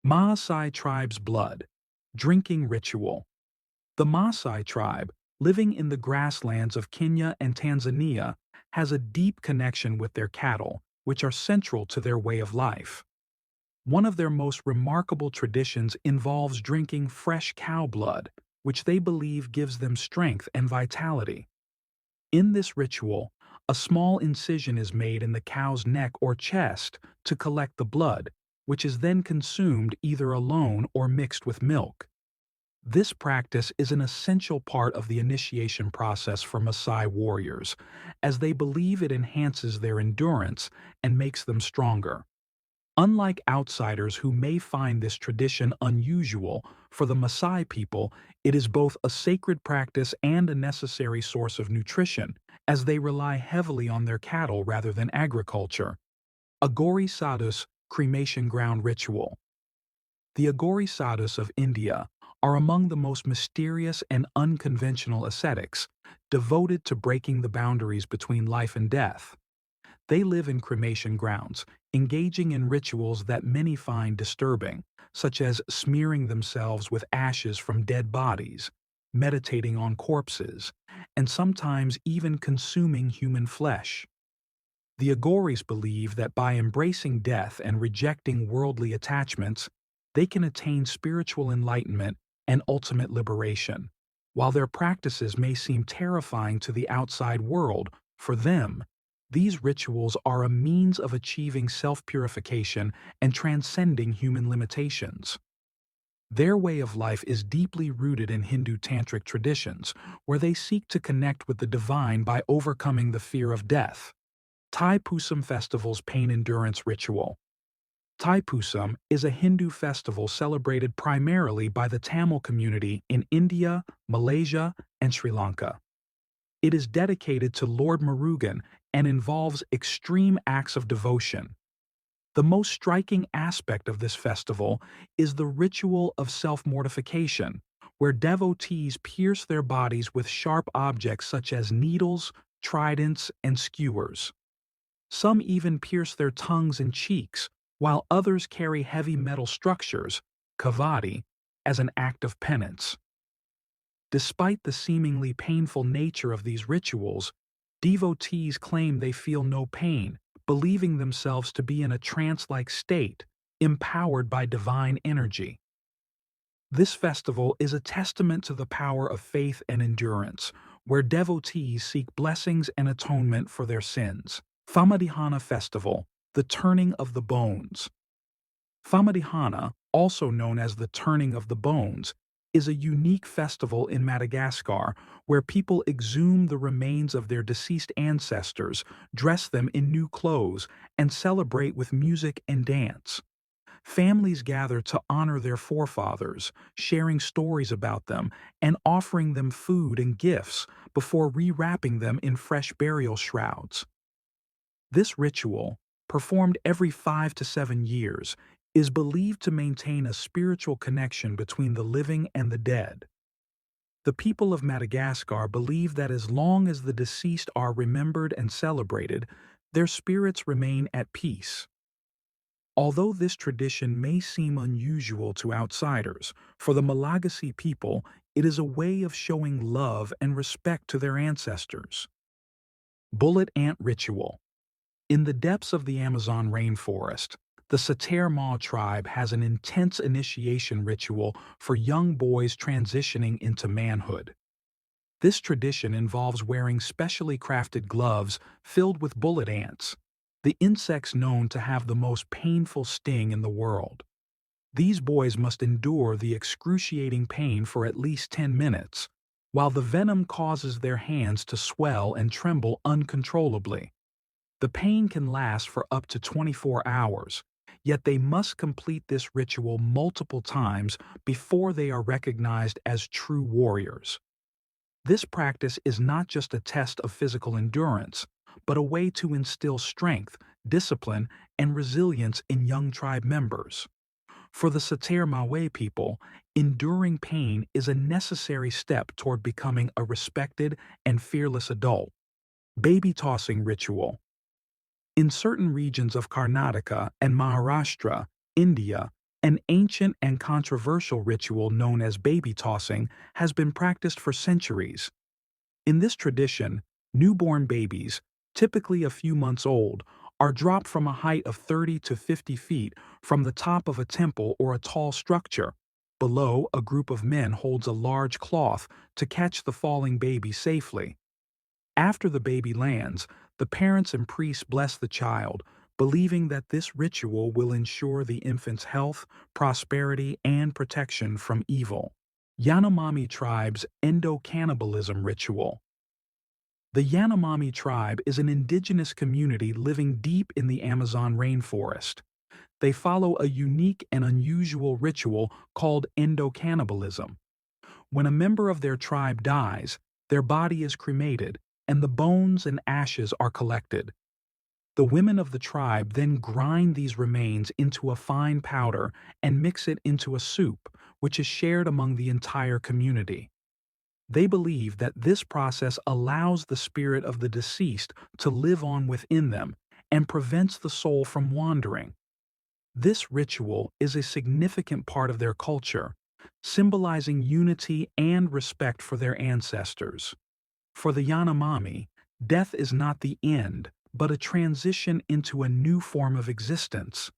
Maasai tribe's blood. Drinking ritual. The Maasai tribe, living in the grasslands of Kenya and Tanzania, has a deep connection with their cattle, which are central to their way of life. One of their most remarkable traditions involves drinking fresh cow blood, which they believe gives them strength and vitality. In this ritual, a small incision is made in the cow's neck or chest to collect the blood, which is then consumed either alone or mixed with milk. This practice is an essential part of the initiation process for Maasai warriors, as they believe it enhances their endurance and makes them stronger. Unlike outsiders who may find this tradition unusual, for the Maasai people, it is both a sacred practice and a necessary source of nutrition, as they rely heavily on their cattle rather than agriculture. Agori Sadhus cremation ground ritual. The Agori Sadhus of India are among the most mysterious and unconventional ascetics, devoted to breaking the boundaries between life and death. They live in cremation grounds, engaging in rituals that many find disturbing, such as smearing themselves with ashes from dead bodies, meditating on corpses, and sometimes even consuming human flesh. The Agoris believe that by embracing death and rejecting worldly attachments, they can attain spiritual enlightenment and ultimate liberation. While their practices may seem terrifying to the outside world, for them, these rituals are a means of achieving self-purification and transcending human limitations. Their way of life is deeply rooted in Hindu tantric traditions, where they seek to connect with the divine by overcoming the fear of death. Thaipusam Festival's Pain Endurance Ritual. Thaipusam is a Hindu festival celebrated primarily by the Tamil community in India, Malaysia, and Sri Lanka. It is dedicated to Lord Murugan and involves extreme acts of devotion. The most striking aspect of this festival is the ritual of self-mortification, where devotees pierce their bodies with sharp objects such as needles, tridents, and skewers. Some even pierce their tongues and cheeks, while others carry heavy metal structures, kavadi, as an act of penance. Despite the seemingly painful nature of these rituals, devotees claim they feel no pain, believing themselves to be in a trance-like state, empowered by divine energy. This festival is a testament to the power of faith and endurance, where devotees seek blessings and atonement for their sins. Famadihana Festival, the Turning of the Bones. Famadihana, also known as the Turning of the Bones, is a unique festival in Madagascar where people exhume the remains of their deceased ancestors, dress them in new clothes, and celebrate with music and dance. Families gather to honor their forefathers, sharing stories about them and offering them food and gifts before rewrapping them in fresh burial shrouds. This ritual, performed every 5 to 7 years, is believed to maintain a spiritual connection between the living and the dead. The people of Madagascar believe that as long as the deceased are remembered and celebrated, their spirits remain at peace. Although this tradition may seem unusual to outsiders, for the Malagasy people, it is a way of showing love and respect to their ancestors. Bullet Ant Ritual. In the depths of the Amazon rainforest, the Saterma tribe has an intense initiation ritual for young boys transitioning into manhood. This tradition involves wearing specially crafted gloves filled with bullet ants, the insects known to have the most painful sting in the world. These boys must endure the excruciating pain for at least 10 minutes, while the venom causes their hands to swell and tremble uncontrollably. The pain can last for up to 24 hours, yet they must complete this ritual multiple times before they are recognized as true warriors. This practice is not just a test of physical endurance, but a way to instill strength, discipline, and resilience in young tribe members. For the Sater Mawe people, enduring pain is a necessary step toward becoming a respected and fearless adult. Baby tossing ritual. In certain regions of Karnataka and Maharashtra, India, An ancient and controversial ritual known as baby tossing has been practiced for centuries. In this tradition, newborn babies, typically a few months old, are dropped from a height of 30 to 50 feet from the top of a temple or a tall structure. Below, a group of men holds a large cloth to catch the falling baby safely. After the baby lands, the parents and priests bless the child, believing that this ritual will ensure the infant's health, prosperity, and protection from evil. Yanomami tribe's endo-cannibalism ritual. The Yanomami tribe is an indigenous community living deep in the Amazon rainforest. They follow a unique and unusual ritual called endocannibalism. When a member of their tribe dies, their body is cremated, and the bones and ashes are collected. The women of the tribe then grind these remains into a fine powder and mix it into a soup, which is shared among the entire community. They believe that this process allows the spirit of the deceased to live on within them and prevents the soul from wandering. This ritual is a significant part of their culture, symbolizing unity and respect for their ancestors. For the Yanomami, death is not the end, but a transition into a new form of existence.